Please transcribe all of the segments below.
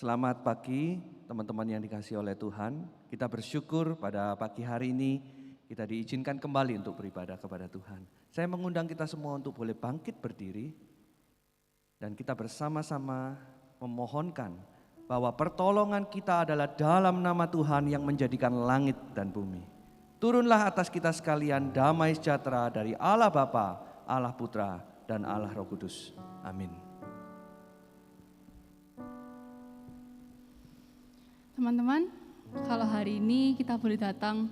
Selamat pagi teman-teman yang dikasihi oleh Tuhan. Kita bersyukur pada pagi hari ini kita diizinkan kembali untuk beribadah kepada Tuhan. Saya mengundang kita semua untuk boleh bangkit berdiri dan kita bersama-sama memohonkan bahwa pertolongan kita adalah dalam nama Tuhan yang menjadikan langit dan bumi. Turunlah atas kita sekalian damai sejahtera dari Allah Bapa, Allah Putra, dan Allah Roh Kudus. Amin. Teman-teman, kalau hari ini kita boleh datang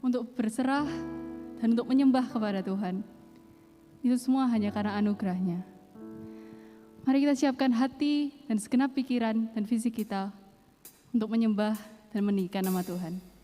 untuk berserah dan untuk menyembah kepada Tuhan, itu semua hanya karena anugerah-Nya. Mari kita siapkan hati dan segenap pikiran dan fisik kita untuk menyembah dan meninggikan nama Tuhan.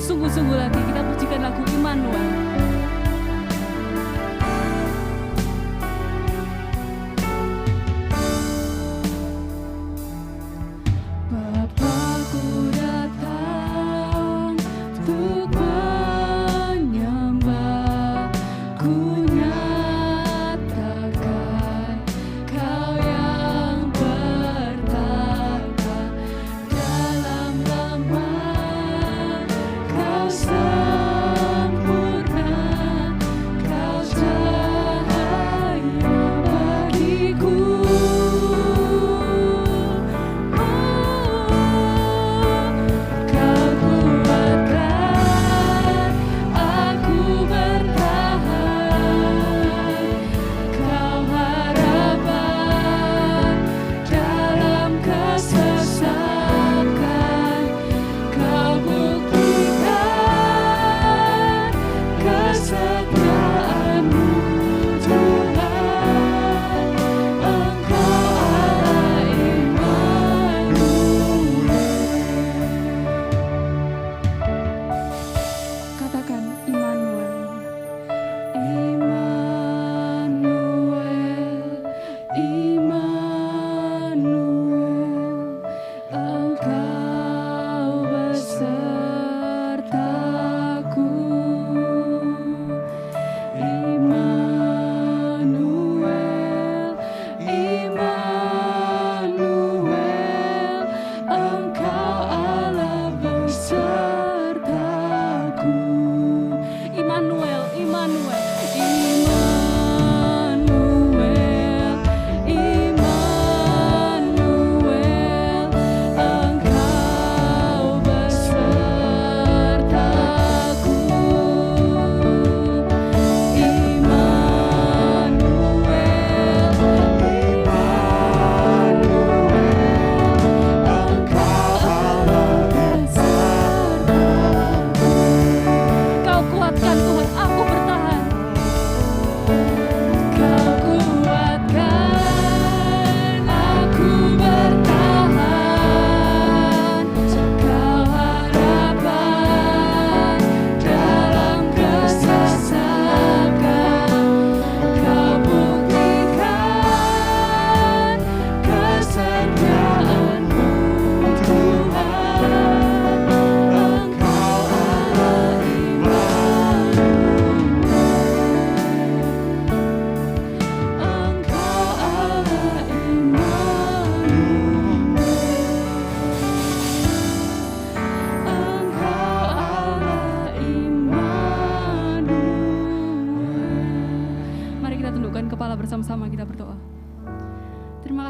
Sungguh-sungguh lagi kita pujikan lagu Immanuel. Sempurna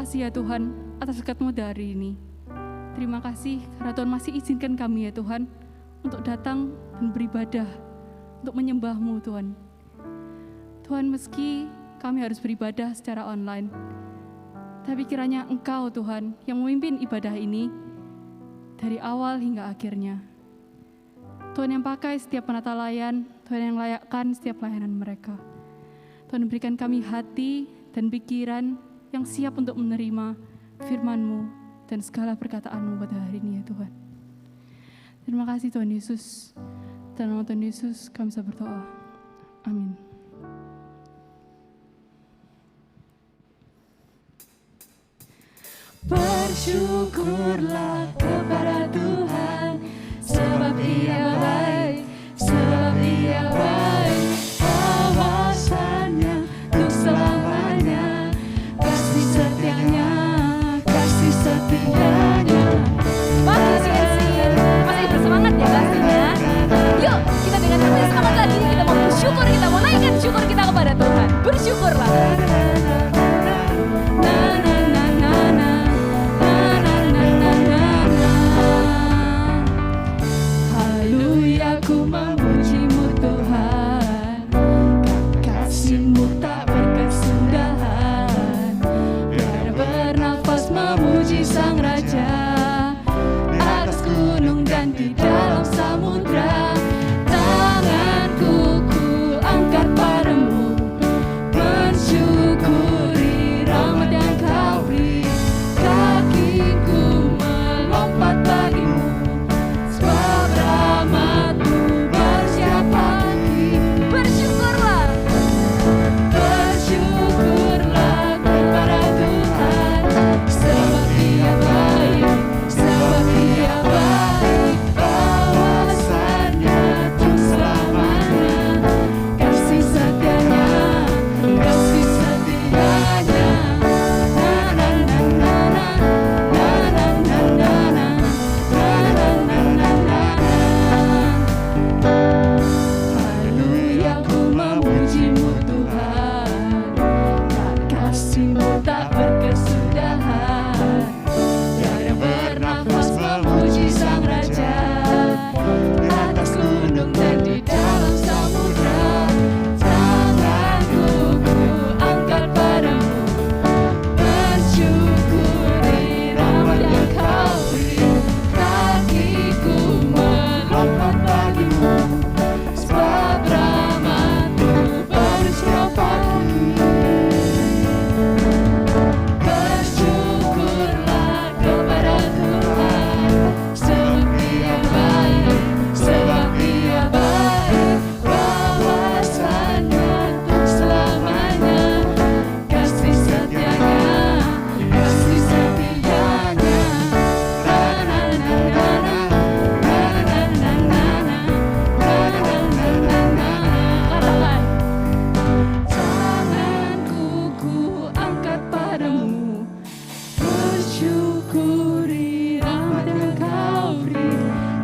kasih ya Tuhan atas berkat-Mu dari ini. Terima kasih karena Tuhan masih izinkan kami ya Tuhan untuk datang dan beribadah, untuk menyembah-Mu Tuhan. Tuhan, meski kami harus beribadah secara online, tapi kiranya Engkau Tuhan yang memimpin ibadah ini dari awal hingga akhirnya. Tuhan yang pakai setiap penata layan, Tuhan yang layakkan setiap layanan mereka. Tuhan berikan kami hati dan pikiran yang siap untuk menerima firman-Mu dan segala perkataan-Mu pada hari ini ya Tuhan. Terima kasih Tuhan Yesus. Dalam nama Tuhan Yesus kami bisa berdoa. Amin. Bersyukurlah kepada Tuhan, sebab Ia baik, sebab Ia baik. Kawasannya untuk selamanya, kasih setianya, kasih setianya. Masih bersemangat ya pastinya. Yuk kita dengan lebih semangat lagi, kita mau bersyukur, kita mau naikkan syukur kita kepada Tuhan. Bersyukurlah. Haleluya, ku memuji-Mu Tuhan, kasih-Mu tak berkesudahan. Biar bernafas memuji Sang Raja, atas gunung dan di dalam samudra. Tanganku ku angkat padamu, mensyukuri rahmat yang Kau beri. Kakiku melompat bagimu, sebab rahmat-Mu bersiap pagi. Bersyukurlah. Bersyukurlah kepada Tuhan, sebab Ia baik, sebab Ia baik. Kawasannya untuk selamanya, kasih setianya, kasih setianya. Na na na na na, na na na na na, na na na na na. Haleluya, ku memuji-Mu Tuhan, kasih-Mu tak berkesudahan. Biar bernafas memuji Sang Raja, atas gunung dan di dalam samudra. Tanganku ku angkat padamu, mensyukuri rahmat yang Kau beri. Kakiku melompat bagimu, sebab rahmat-Mu bersiap pagi. Bersyukurlah kepada Tuhan, sebab Ia baik, sebab Ia baik. Kawasannya untuk selamanya, kasih setianya, kasih setianya. Na na na na na, na na na na na, na na na na na. Katakan. Tanganku ku angkat padamu, bersyukuri rahmat yang Kau beri.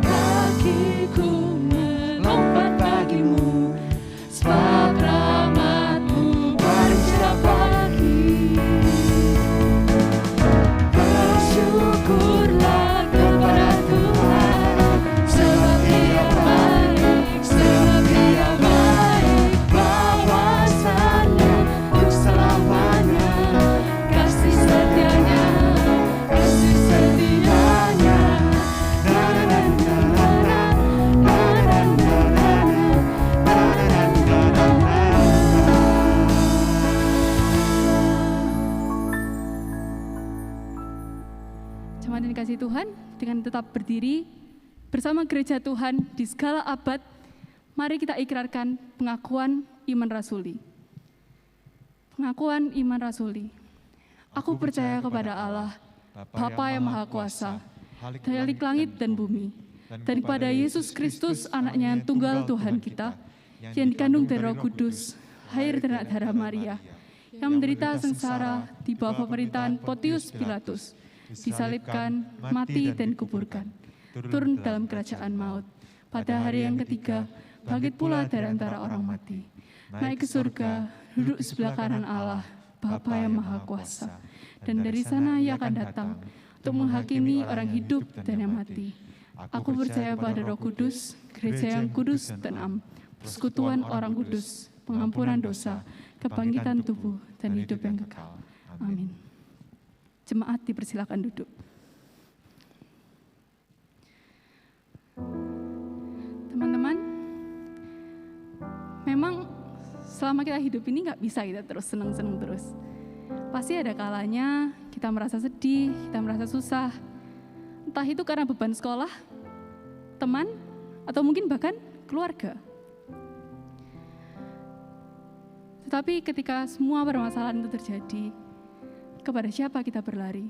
Kakiku melompat bagimu, sebab rahmat-Mu bersiap pagi. Bersyukurlah kepada Tuhan, sebab Ia baik, sebab Ia baik. Kawasannya untuk selamanya, kasih setianya, kasih setianya. Na na na na na, na na na na na, na na na na na. Jemaat yang dikasihi Tuhan, dengan tetap berdiri bersama gereja Tuhan di segala abad, mari kita ikrarkan pengakuan iman rasuli. Pengakuan iman rasuli. Aku percaya kepada Allah, Bapa yang Maha Kuasa, Khalik langit dan bumi, dan kepada Yesus Kristus, anaknya yang tunggal Tuhan kita, yang dikandung dari Roh Kudus, lahir dari anak darah Maria, yang menderita sengsara di bawah pemerintahan Pontius Pilatus, disalibkan, mati dan dikuburkan, turun dalam kerajaan maut. Pada hari yang ketiga, bangkit pula dari antara orang mati, naik ke surga, duduk sebelah kanan Allah, Bapa yang Maha Kuasa. dan dari sana Ia akan datang untuk menghakimi orang hidup dan yang mati. Aku percaya pada Roh Kudus, gereja yang kudus dan am, persekutuan orang kudus, pengampunan dosa, kebangkitan tubuh, dan hidup yang kekal. Amin. Jemaat dipersilakan duduk. Teman-teman, memang selama kita hidup ini nggak bisa kita terus senang-senang terus. Pasti ada kalanya kita merasa sedih, kita merasa susah. Entah itu karena beban sekolah, teman, atau mungkin bahkan keluarga. Tetapi ketika semua permasalahan itu terjadi, kepada siapa kita berlari?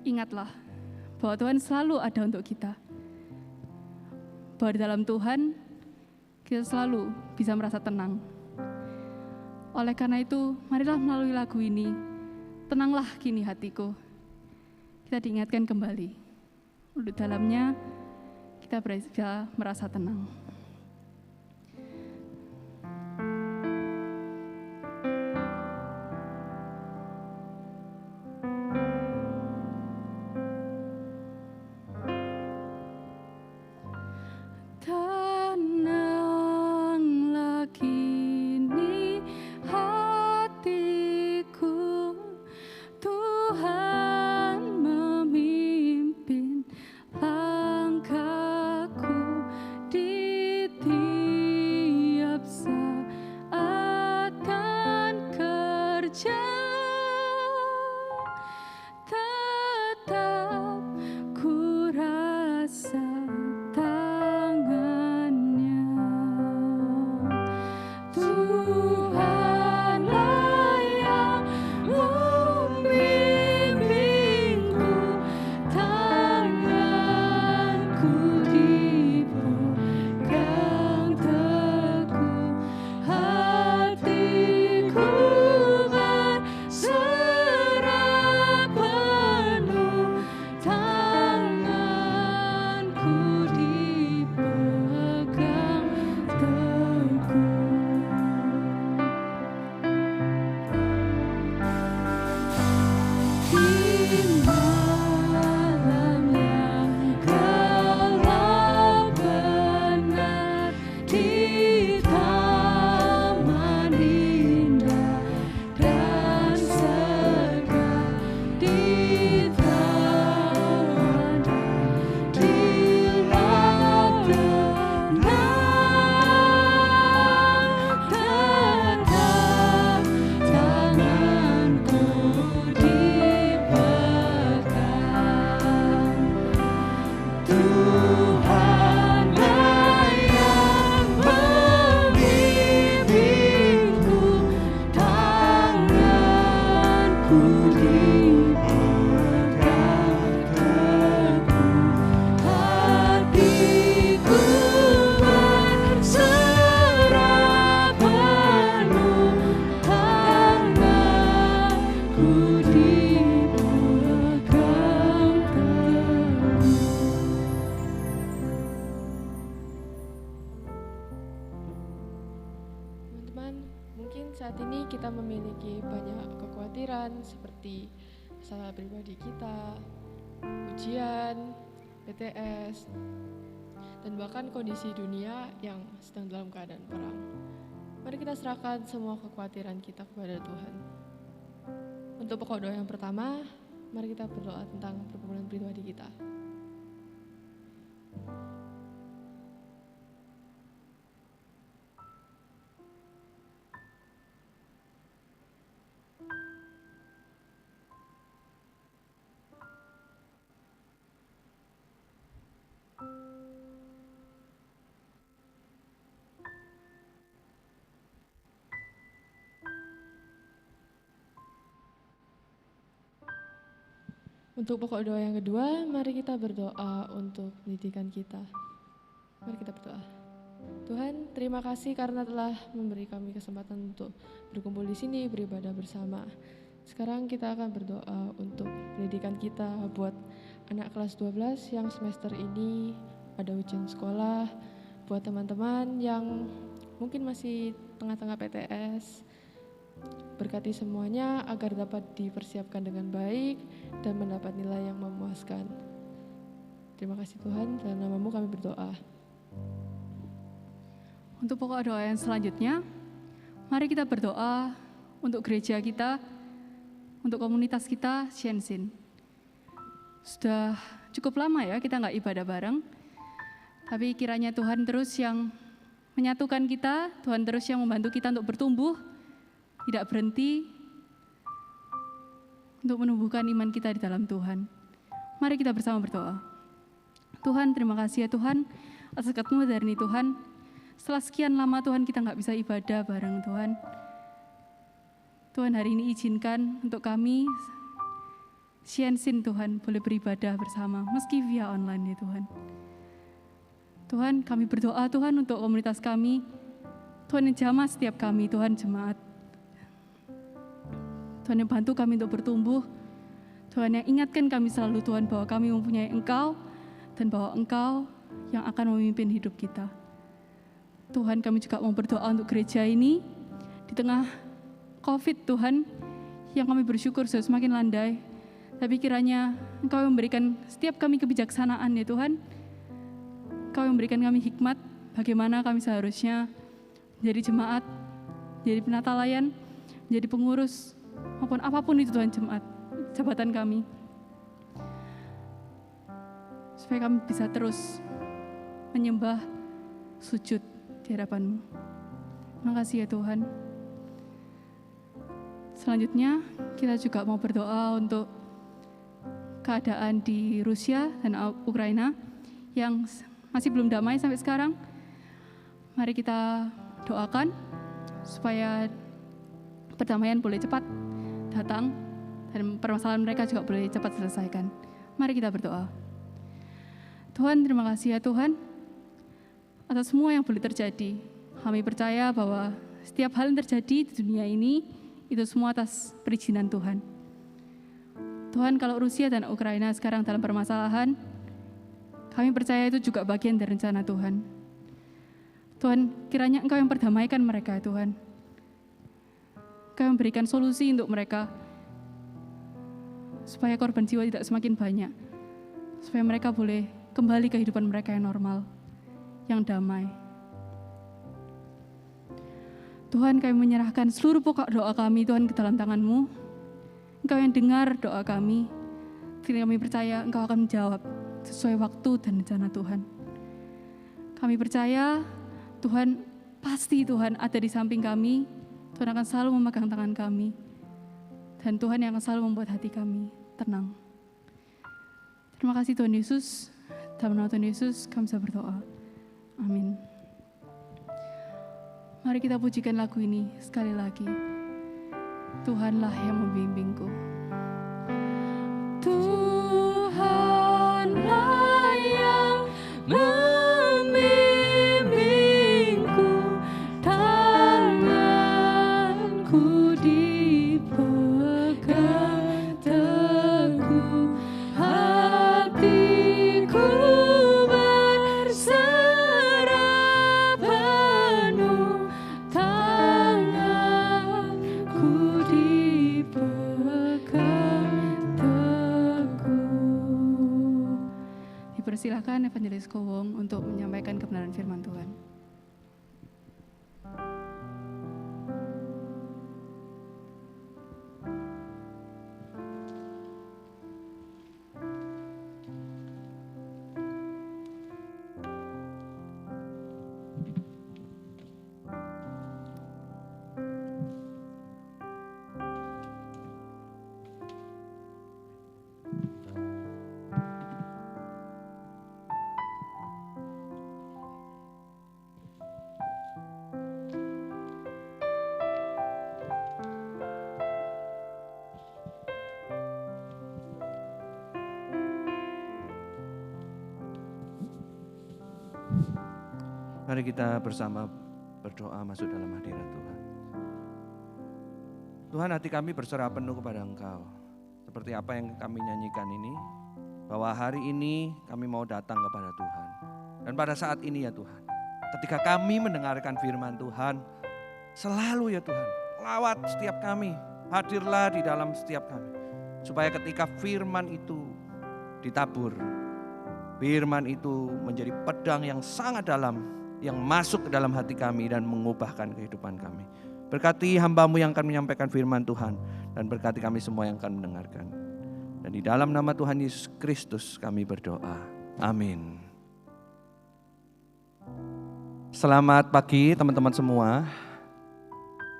Ingatlah bahwa Tuhan selalu ada untuk kita. Bahwa di dalam Tuhan, kita selalu bisa merasa tenang. Oleh karena itu, marilah melalui lagu ini, tenanglah kini hatiku. Kita diingatkan kembali. Di dalamnya, kita bisa merasa tenang. Tenanglah kini hatiku, Tuhan memimpin langkahku di tiap saat kan kerja. Tetap ku rasa tangannya. Tuhanlah yang membimbingku, tanganku dipegang teguh, hatiku berserah penuh, tanganku dipegang teguh. Di malam yang gelap benar, di taman indah dan segar, di taman dan di laut tenang, tetap tanganku dipegang. Tuhanlah yang membimbingku, tanganku dipegang teguh, hatiku berserah penuh, tanganku dipegang teguh. Teman-teman, mungkin saat ini kita memiliki banyak kekhawatiran seperti masalah pribadi kita, ujian, PTS, dan bahkan kondisi dunia yang sedang dalam keadaan perang. Mari kita serahkan semua kekhawatiran kita kepada Tuhan. Untuk pokok doa yang pertama, mari kita berdoa tentang pergumulan pribadi kita. Untuk pokok doa yang kedua, mari kita berdoa untuk pendidikan kita. Mari kita berdoa. Tuhan, terima kasih karena telah memberi kami kesempatan untuk berkumpul di sini, beribadah bersama. Sekarang kita akan berdoa untuk pendidikan kita buat anak kelas 12 yang semester ini ada ujian sekolah, buat teman-teman yang mungkin masih tengah-tengah PTS, Berkati semuanya agar dapat dipersiapkan dengan baik dan mendapat nilai yang memuaskan. Terima kasih Tuhan, dalam nama-Mu kami berdoa. Untuk pokok doa yang selanjutnya, mari kita berdoa untuk gereja kita, untuk komunitas kita, Shensin. Sudah cukup lama ya kita nggak ibadah bareng, tapi kiranya Tuhan terus yang menyatukan kita, Tuhan terus yang membantu kita untuk bertumbuh, tidak berhenti, untuk menumbuhkan iman kita di dalam Tuhan. Mari kita bersama berdoa. Tuhan, terima kasih ya Tuhan, atas kasih-Mu dari Tuhan. Setelah sekian lama Tuhan kita nggak bisa ibadah bareng Tuhan. Tuhan hari ini izinkan untuk kami, Shensin Tuhan, boleh beribadah bersama, meski via online ya Tuhan. Tuhan, kami berdoa Tuhan untuk komunitas kami, Tuhan yang jamah setiap kami, Tuhan jemaat. Tuhan yang bantu kami untuk bertumbuh, Tuhan yang ingatkan kami selalu Tuhan bahwa kami mempunyai Engkau, dan bahwa Engkau yang akan memimpin hidup kita. Tuhan, kami juga mau berdoa untuk gereja ini, di tengah COVID Tuhan, yang kami bersyukur sudah semakin landai, tapi kiranya Engkau memberikan setiap kami kebijaksanaan ya Tuhan, Engkau memberikan kami hikmat, bagaimana kami seharusnya menjadi jemaat, menjadi penata layan, menjadi pengurus, maupun apapun itu Tuhan jemaat, jabatan kami. Supaya kami bisa terus menyembah, sujud di hadapan-Mu. Terima kasih ya Tuhan. Selanjutnya kita juga mau berdoa untuk keadaan di Rusia dan Ukraina yang masih belum damai sampai sekarang. Mari kita doakan supaya perdamaian boleh cepat datang dan permasalahan mereka juga boleh cepat selesaikan. Mari kita berdoa. Tuhan, terima kasih ya Tuhan atas semua yang boleh terjadi. Kami percaya bahwa setiap hal yang terjadi di dunia ini itu semua atas perizinan Tuhan. Tuhan, kalau Rusia dan Ukraina sekarang dalam permasalahan, kami percaya itu juga bagian dari rencana Tuhan. Tuhan, kiranya Engkau yang perdamaikan mereka, Tuhan. Engkau yang memberikan solusi untuk mereka, supaya korban jiwa tidak semakin banyak, supaya mereka boleh kembali kehidupan mereka yang normal, yang damai. Tuhan, kami menyerahkan seluruh pokok doa kami, Tuhan, ke dalam tangan-Mu. Engkau yang dengar doa kami. Kami percaya Engkau akan menjawab sesuai waktu dan rencana Tuhan. Kami percaya Tuhan pasti Tuhan ada di samping kami. Tuhan akan selalu memegang tangan kami. Dan Tuhan yang akan selalu membuat hati kami tenang. Terima kasih Tuhan Yesus. Dalam nama Tuhan Yesus kami bisa berdoa. Amin. Mari kita pujikan lagu ini sekali lagi. Tuhanlah yang membimbingku. Tuhanlah yang membimbingku, tanganku dipegang teguh, hatiku berserah penuh, tanganku dipegang teguh. Dipersilakan Evangelis Kowong untuk menyampaikan kebenaran firman Tuhan. Mari kita bersama berdoa masuk dalam hadirat Tuhan. Tuhan, hati kami berserah penuh kepada Engkau. Seperti apa yang kami nyanyikan ini, bahwa hari ini kami mau datang kepada Tuhan. Dan pada saat ini ya Tuhan, ketika kami mendengarkan firman Tuhan, selalu ya Tuhan, lawat setiap kami, hadirlah di dalam setiap kami. Supaya ketika firman itu ditabur, firman itu menjadi pedang yang sangat dalam, yang masuk ke dalam hati kami dan mengubahkan kehidupan kami. Berkati hamba-Mu yang akan menyampaikan firman Tuhan, dan berkati kami semua yang akan mendengarkan. Dan di dalam nama Tuhan Yesus Kristus kami berdoa. Amin. Selamat pagi teman-teman semua.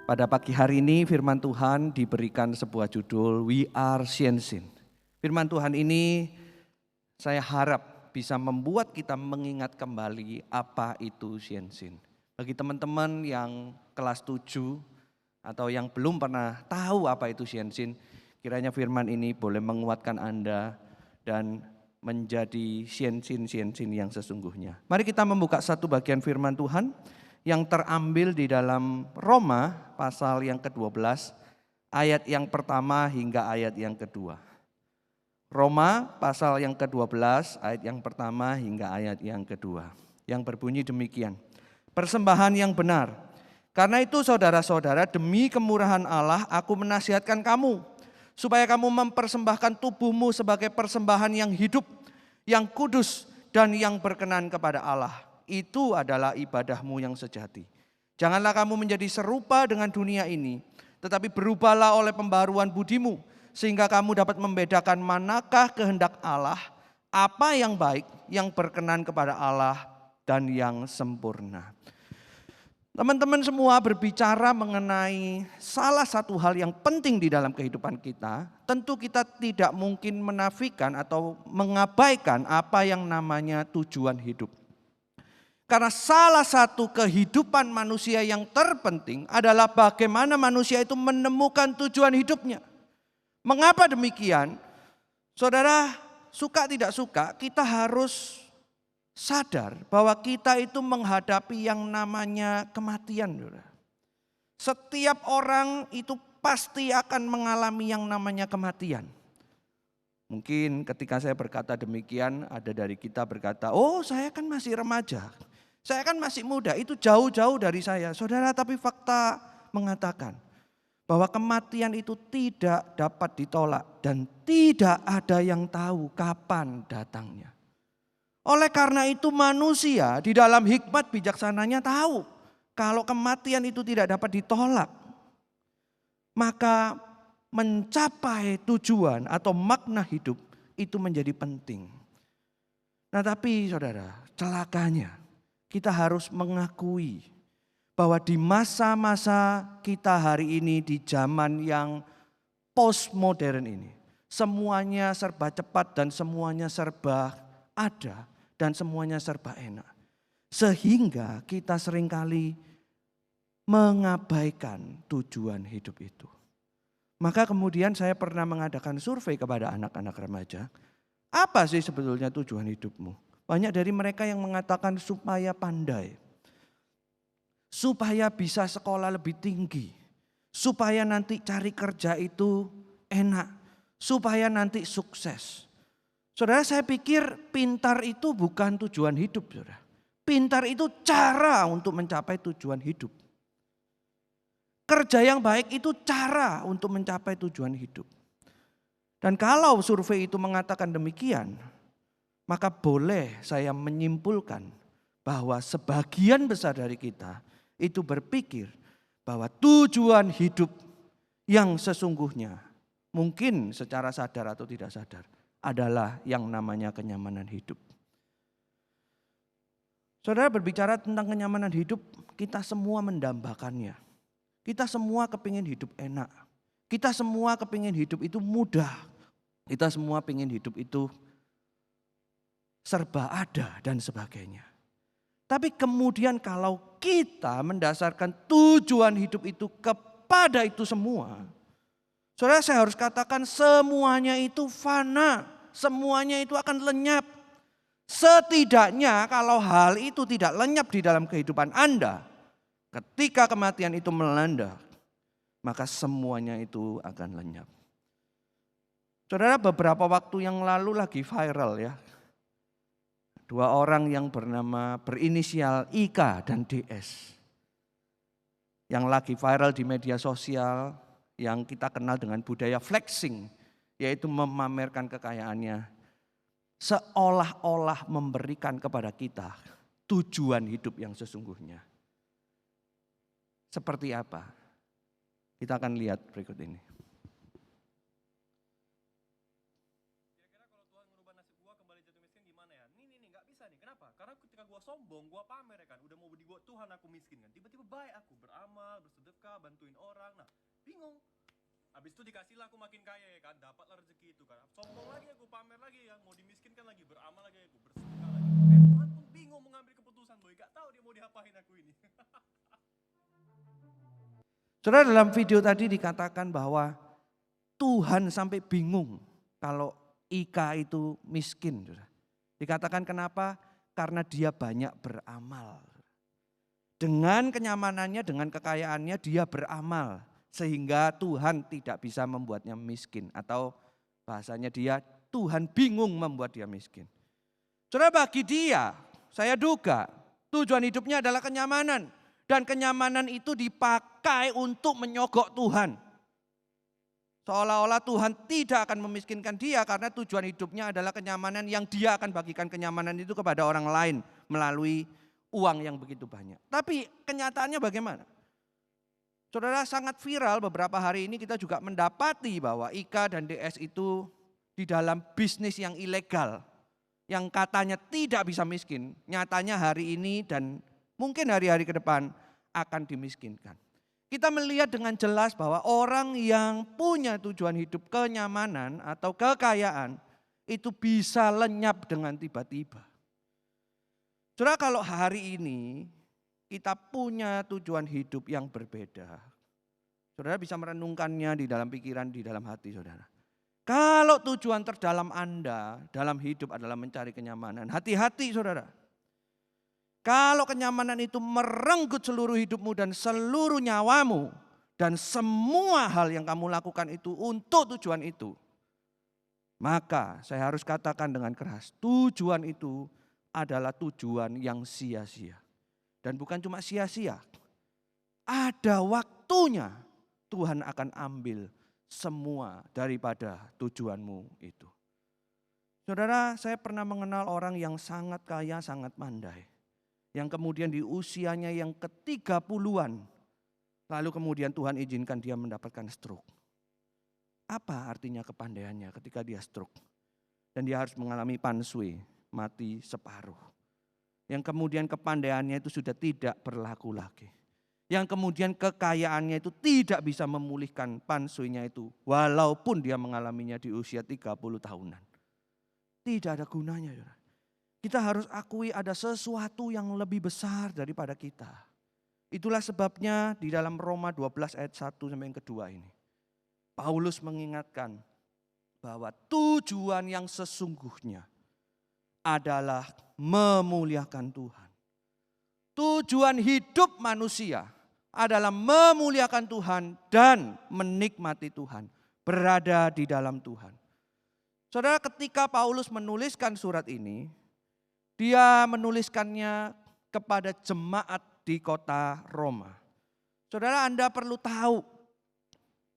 Pada pagi hari ini firman Tuhan diberikan sebuah judul We Are Shensin. Firman Tuhan ini saya harap bisa membuat kita mengingat kembali apa itu Shensin. Bagi teman-teman yang kelas 7 atau yang belum pernah tahu apa itu Shensin, kiranya firman ini boleh menguatkan Anda dan menjadi Shensin yang sesungguhnya. Mari kita membuka satu bagian firman Tuhan yang terambil di dalam Roma pasal yang ke-12 ayat yang pertama hingga ayat yang kedua. Roma pasal yang ke-12 ayat yang pertama hingga ayat yang kedua. Yang berbunyi demikian. Persembahan yang benar. Karena itu saudara-saudara, demi kemurahan Allah aku menasihatkan kamu supaya kamu mempersembahkan tubuhmu sebagai persembahan yang hidup, yang kudus dan yang berkenan kepada Allah. Itu adalah ibadahmu yang sejati. Janganlah kamu menjadi serupa dengan dunia ini, tetapi berubahlah oleh pembaruan budimu, sehingga kamu dapat membedakan manakah kehendak Allah, apa yang baik, yang berkenan kepada Allah dan yang sempurna. Teman-teman semua berbicara mengenai salah satu hal yang penting di dalam kehidupan kita. Tentu kita tidak mungkin menafikan atau mengabaikan apa yang namanya tujuan hidup. Karena salah satu kehidupan manusia yang terpenting adalah bagaimana manusia itu menemukan tujuan hidupnya. Mengapa demikian? Saudara, suka tidak suka, kita harus sadar bahwa kita itu menghadapi yang namanya kematian. Setiap orang itu pasti akan mengalami yang namanya kematian. Mungkin ketika saya berkata demikian, ada dari kita berkata, oh saya kan masih remaja, saya kan masih muda, itu jauh-jauh dari saya. Saudara, tapi fakta mengatakan bahwa kematian itu tidak dapat ditolak dan tidak ada yang tahu kapan datangnya. Oleh karena itu manusia di dalam hikmat bijaksananya tahu kalau kematian itu tidak dapat ditolak. Maka mencapai tujuan atau makna hidup itu menjadi penting. Nah tapi saudara, celakanya kita harus mengakui bahwa di masa-masa kita hari ini di zaman yang postmodern ini, semuanya serba cepat dan semuanya serba ada dan semuanya serba enak. Sehingga kita seringkali mengabaikan tujuan hidup itu. Maka kemudian saya pernah mengadakan survei kepada anak-anak remaja. Apa sih sebetulnya tujuan hidupmu? Banyak dari mereka yang mengatakan supaya pandai. Supaya bisa sekolah lebih tinggi. Supaya nanti cari kerja itu enak. Supaya nanti sukses. Saudara, saya pikir pintar itu bukan tujuan hidup, saudara. Pintar itu cara untuk mencapai tujuan hidup. Kerja yang baik itu cara untuk mencapai tujuan hidup. Dan kalau survei itu mengatakan demikian, maka boleh saya menyimpulkan bahwa sebagian besar dari kita itu berpikir bahwa tujuan hidup yang sesungguhnya mungkin secara sadar atau tidak sadar adalah yang namanya kenyamanan hidup. Saudara, berbicara tentang kenyamanan hidup, kita semua mendambakannya. Kita semua kepingin hidup enak. Kita semua kepingin hidup itu mudah. Kita semua kepingin hidup itu serba ada dan sebagainya. Tapi kemudian kalau kita mendasarkan tujuan hidup itu kepada itu semua, saudara, saya harus katakan semuanya itu fana, semuanya itu akan lenyap. Setidaknya kalau hal itu tidak lenyap di dalam kehidupan Anda, ketika kematian itu melanda, maka semuanya itu akan lenyap. Saudara, beberapa waktu yang lalu lagi viral ya. Dua orang yang berinisial IK dan DS. yang lagi viral di media sosial, yang kita kenal dengan budaya flexing, yaitu memamerkan kekayaannya, seolah-olah memberikan kepada kita tujuan hidup yang sesungguhnya. Seperti apa? Kita akan lihat berikut ini. Kira-kira kalau Tuhan merubah nasib gua kembali jatuh miskin gimana ya? Nih, nggak bisa nih. Kenapa? Karena ketika gua sombong, gua pamer ya kan. Udah mau dibuat Tuhan aku miskin kan. Tiba-tiba baik aku beramal, bersedekah, bantuin orang. Nah, bingung. Habis itu dikasihlah aku makin kaya ya kan. Dapatlah rezeki itu kan. Sombong lagi aku, pamer lagi yang mau dimiskinkan lagi, beramal lagi aku, bersedekah lagi. Tuhan pun bingung mengambil keputusan boy. Gak tahu dia mau diapain aku ini. Saudara, dalam video tadi dikatakan bahwa Tuhan sampai bingung kalau Ika itu miskin. Saudara. Dikatakan kenapa? Karena dia banyak beramal. Dengan kenyamanannya, dengan kekayaannya dia beramal. Sehingga Tuhan tidak bisa membuatnya miskin. Atau bahasanya Tuhan bingung membuat dia miskin. Saudara, bagi dia, saya duga tujuan hidupnya adalah kenyamanan. Dan kenyamanan itu dipakai untuk menyogok Tuhan. Seolah-olah Tuhan tidak akan memiskinkan dia karena tujuan hidupnya adalah kenyamanan yang dia akan bagikan kenyamanan itu kepada orang lain melalui uang yang begitu banyak. Tapi kenyataannya bagaimana? Saudara, sangat viral beberapa hari ini kita juga mendapati bahwa Ika dan DS itu di dalam bisnis yang ilegal. Yang katanya tidak bisa miskin, nyatanya hari ini dan mungkin hari-hari ke depan akan dimiskinkan. Kita melihat dengan jelas bahwa orang yang punya tujuan hidup kenyamanan atau kekayaan itu bisa lenyap dengan tiba-tiba. Saudara, kalau hari ini kita punya tujuan hidup yang berbeda, saudara bisa merenungkannya di dalam pikiran, di dalam hati saudara. Kalau tujuan terdalam Anda dalam hidup adalah mencari kenyamanan, hati-hati saudara. Kalau kenyamanan itu merenggut seluruh hidupmu dan seluruh nyawamu dan semua hal yang kamu lakukan itu untuk tujuan itu, maka saya harus katakan dengan keras, tujuan itu adalah tujuan yang sia-sia. Dan bukan cuma sia-sia, ada waktunya Tuhan akan ambil semua daripada tujuanmu itu. Saudara, saya pernah mengenal orang yang sangat kaya, sangat pandai. Yang kemudian di usianya yang ke-30-an, lalu kemudian Tuhan izinkan dia mendapatkan stroke. Apa artinya kepandaiannya ketika dia stroke? Dan dia harus mengalami pansui, mati separuh. Yang kemudian kepandaiannya itu sudah tidak berlaku lagi. Yang kemudian kekayaannya itu tidak bisa memulihkan pansuinya itu, walaupun dia mengalaminya di usia 30 tahunan. Tidak ada gunanya. Kita harus akui ada sesuatu yang lebih besar daripada kita. Itulah sebabnya di dalam Roma 12 ayat 1 sampai yang kedua ini. Paulus mengingatkan bahwa tujuan yang sesungguhnya adalah memuliakan Tuhan. Tujuan hidup manusia adalah memuliakan Tuhan dan menikmati Tuhan. Berada di dalam Tuhan. Saudara, ketika Paulus menuliskan surat ini, dia menuliskannya kepada jemaat di kota Roma. Saudara, Anda perlu tahu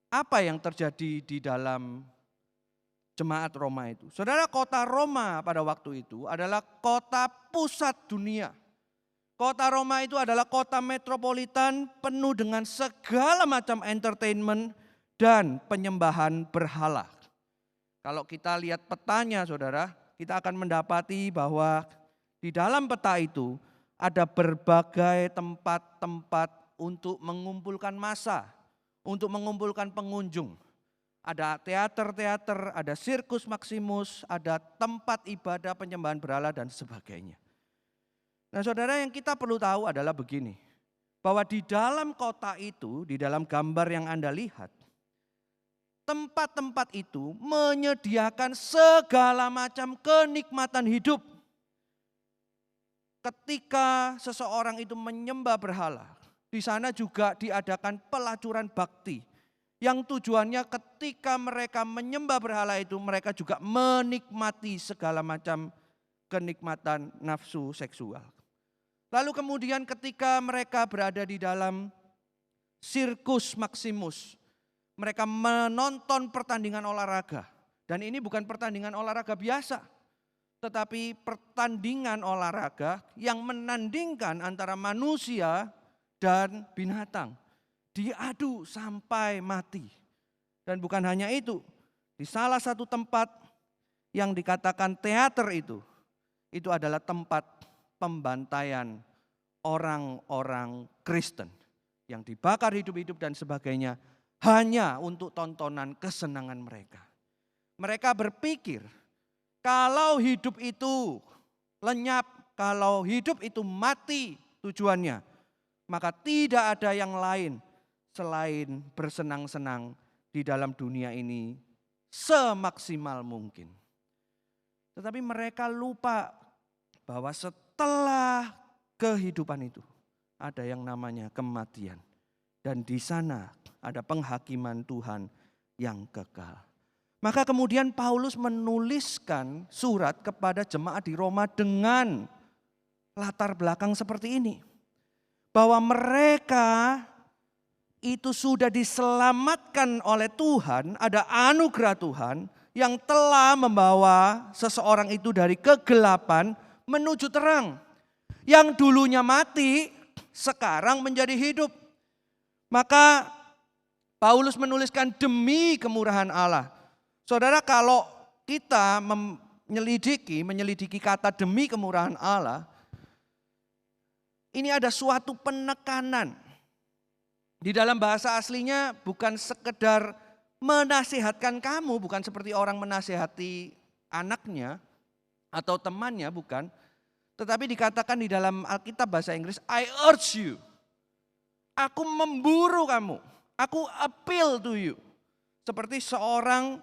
apa yang terjadi di dalam jemaat Roma itu. Saudara, kota Roma pada waktu itu adalah kota pusat dunia. Kota Roma itu adalah kota metropolitan penuh dengan segala macam entertainment dan penyembahan berhala. Kalau kita lihat petanya saudara, kita akan mendapati bahwa di dalam peta itu ada berbagai tempat-tempat untuk mengumpulkan massa, untuk mengumpulkan pengunjung. Ada teater-teater, ada sirkus Maximus, ada tempat ibadah penyembahan berhala dan sebagainya. Nah saudara, yang kita perlu tahu adalah begini, bahwa di dalam kota itu, di dalam gambar yang Anda lihat, tempat-tempat itu menyediakan segala macam kenikmatan hidup. Ketika seseorang itu menyembah berhala, di sana juga diadakan pelacuran bakti. Yang tujuannya ketika mereka menyembah berhala itu, mereka juga menikmati segala macam kenikmatan nafsu seksual. Lalu kemudian ketika mereka berada di dalam Sirkus Maximus. Mereka menonton pertandingan olahraga. Dan ini bukan pertandingan olahraga biasa. Tetapi pertandingan olahraga yang menandingkan antara manusia dan binatang. Diadu sampai mati. Dan bukan hanya itu. Di salah satu tempat yang dikatakan teater itu adalah tempat pembantaian orang-orang Kristen yang dibakar hidup-hidup dan sebagainya hanya untuk tontonan kesenangan mereka. Mereka berpikir kalau hidup itu lenyap, kalau hidup itu mati tujuannya, maka tidak ada yang lain selain bersenang-senang di dalam dunia ini semaksimal mungkin. Tetapi mereka lupa bahwa setelah kehidupan itu ada yang namanya kematian. Dan di sana ada penghakiman Tuhan yang kekal. Maka kemudian Paulus menuliskan surat kepada jemaat di Roma dengan latar belakang seperti ini. Bahwa mereka itu sudah diselamatkan oleh Tuhan, ada anugerah Tuhan yang telah membawa seseorang itu dari kegelapan menuju terang. Yang dulunya mati, sekarang menjadi hidup. Maka Paulus menuliskan demi kemurahan Allah. Saudara, kalau kita menyelidiki kata demi kemurahan Allah, ini ada suatu penekanan. Di dalam bahasa aslinya bukan sekedar menasihatkan kamu, bukan seperti orang menasihati anaknya atau temannya, bukan. Tetapi dikatakan di dalam Alkitab bahasa Inggris, I urge you. Aku memburu kamu, aku appeal to you. Seperti seorang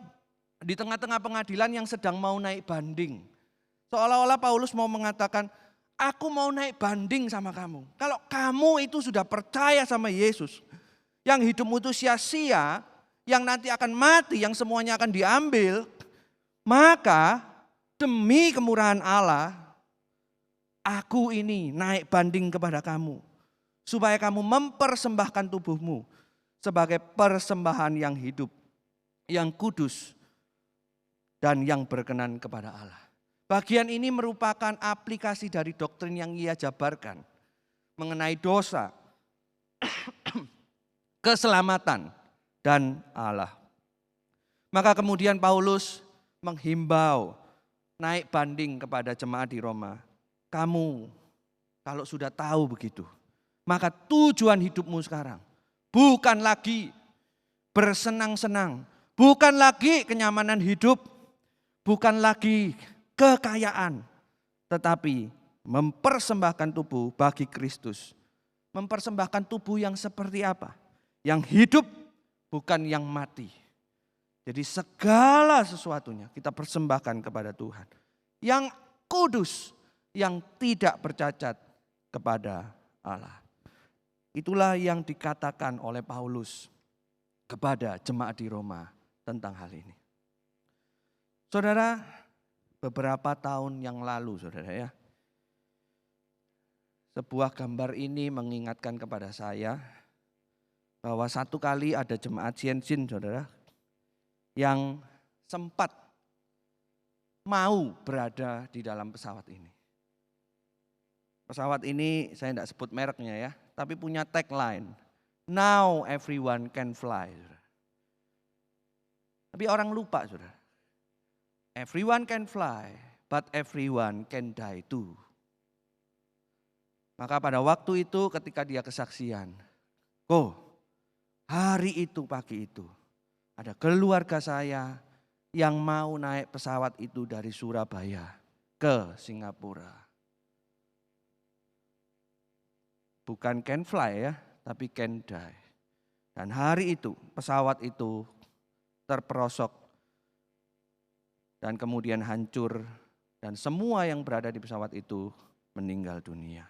di tengah-tengah pengadilan yang sedang mau naik banding. Seolah-olah Paulus mau mengatakan, aku mau naik banding sama kamu. Kalau kamu itu sudah percaya sama Yesus, yang hidupmu itu sia-sia, yang nanti akan mati, yang semuanya akan diambil, maka demi kemurahan Allah, aku ini naik banding kepada kamu. Supaya kamu mempersembahkan tubuhmu sebagai persembahan yang hidup, yang kudus, dan yang berkenan kepada Allah. Bagian ini merupakan aplikasi dari doktrin yang ia jabarkan mengenai dosa, keselamatan, dan Allah. Maka kemudian Paulus menghimbau naik banding kepada jemaat di Roma. Kamu kalau sudah tahu begitu, maka tujuan hidupmu sekarang bukan lagi bersenang-senang, bukan lagi kenyamanan hidup, bukan lagi kekayaan, tetapi mempersembahkan tubuh bagi Kristus. Mempersembahkan tubuh yang seperti apa? Yang hidup, bukan yang mati. Jadi segala sesuatunya kita persembahkan kepada Tuhan. Yang kudus, yang tidak bercacat kepada Allah. Itulah yang dikatakan oleh Paulus kepada jemaat di Roma tentang hal ini. Saudara, beberapa tahun yang lalu saudara ya, sebuah gambar ini mengingatkan kepada saya bahwa satu kali ada jemaat Siensin saudara yang sempat mau berada di dalam pesawat ini. Pesawat ini saya tidak sebut mereknya ya, tapi punya tagline, now everyone can fly. Tapi orang lupa saudara, everyone can fly, but everyone can die too. Maka pada waktu itu ketika dia kesaksian, hari itu pagi itu ada keluarga saya yang mau naik pesawat itu dari Surabaya ke Singapura. Bukan can fly ya, tapi can die. Dan hari itu pesawat itu terperosok dan kemudian hancur dan semua yang berada di pesawat itu meninggal dunia.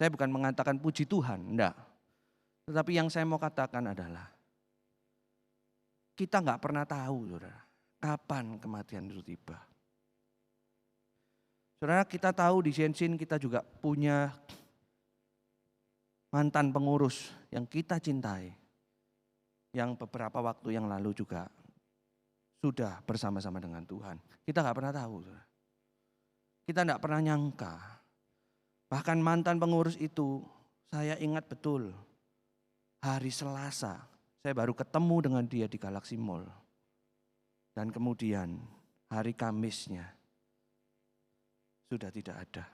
Saya bukan mengatakan puji Tuhan, enggak. Tetapi yang saya mau katakan adalah kita enggak pernah tahu saudara, kapan kematian itu tiba. Saudara, kita tahu di Siensin kita juga punya mantan pengurus yang kita cintai, yang beberapa waktu yang lalu juga sudah bersama-sama dengan Tuhan. Kita nggak pernah tahu. Kita nggak pernah nyangka. Bahkan mantan pengurus itu, saya ingat betul, hari Selasa, saya baru ketemu dengan dia di Galaxy Mall. Dan kemudian hari Kamisnya, sudah tidak ada.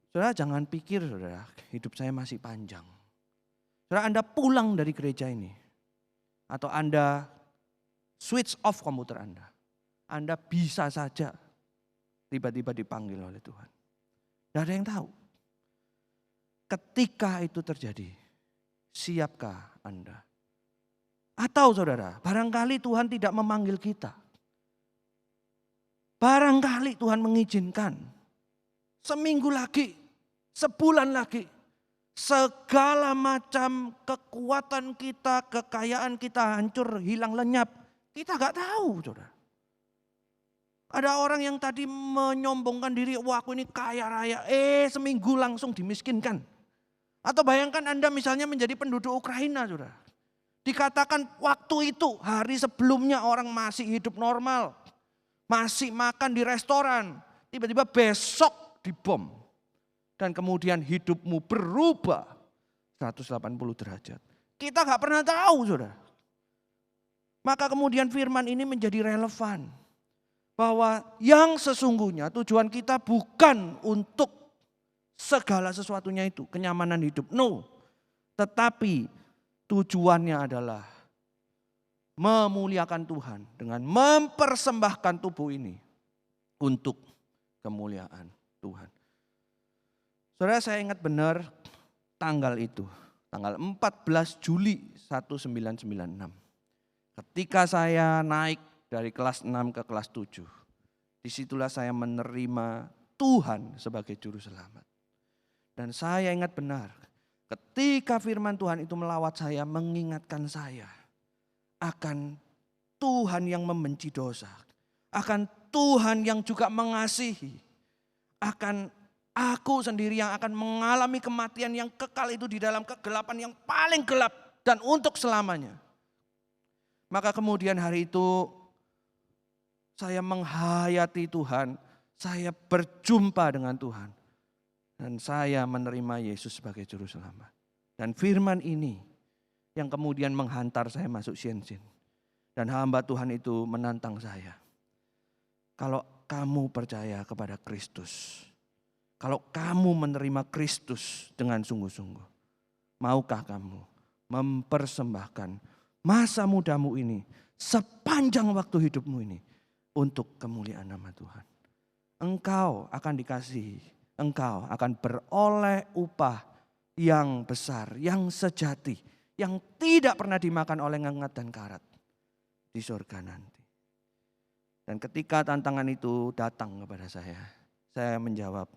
Saudara jangan pikir saudara, hidup saya masih panjang. Saudara Anda pulang dari gereja ini, atau Anda switch off komputer Anda bisa saja tiba-tiba dipanggil oleh Tuhan. Tidak ada yang tahu. Ketika itu terjadi, siapkah Anda? Atau saudara, barangkali Tuhan tidak memanggil kita. Barangkali Tuhan mengizinkan seminggu lagi, sebulan lagi, segala macam kekuatan kita, kekayaan kita hancur, hilang lenyap. Kita gak tahu saudara. Ada orang yang tadi menyombongkan diri, wah aku ini kaya raya, seminggu langsung dimiskinkan. Atau bayangkan Anda misalnya menjadi penduduk Ukraina saudara. Dikatakan waktu itu, hari sebelumnya orang masih hidup normal. Masih makan di restoran, tiba-tiba besok dibom. Dan kemudian hidupmu berubah 180 derajat. Kita gak pernah tahu saudara. Maka kemudian firman ini menjadi relevan. Bahwa yang sesungguhnya tujuan kita bukan untuk segala sesuatunya itu, kenyamanan hidup. No, tetapi tujuannya adalah memuliakan Tuhan dengan mempersembahkan tubuh ini untuk kemuliaan Tuhan. Saudara saya ingat benar tanggal itu, tanggal 14 Juli 1996. Ketika saya naik dari kelas 6 ke kelas 7, disitulah saya menerima Tuhan sebagai juru selamat. Dan saya ingat benar, ketika firman Tuhan itu melawat saya, mengingatkan saya akan Tuhan yang membenci dosa, akan Tuhan yang juga mengasihi, akan aku sendiri yang akan mengalami kematian yang kekal itu di dalam kegelapan yang paling gelap dan untuk selamanya. Maka kemudian hari itu saya menghayati Tuhan, saya berjumpa dengan Tuhan. Dan saya menerima Yesus sebagai juru selamat. Dan firman ini yang kemudian menghantar saya masuk Shenzhen. Dan hamba Tuhan itu menantang saya. Kalau kamu percaya kepada Kristus, kalau kamu menerima Kristus dengan sungguh-sungguh, maukah kamu mempersembahkan masa mudamu ini, sepanjang waktu hidupmu ini, untuk kemuliaan nama Tuhan. Engkau akan dikasihi, engkau akan beroleh upah yang besar, yang sejati, yang tidak pernah dimakan oleh ngengat dan karat di surga nanti. Dan ketika tantangan itu datang kepada saya menjawab,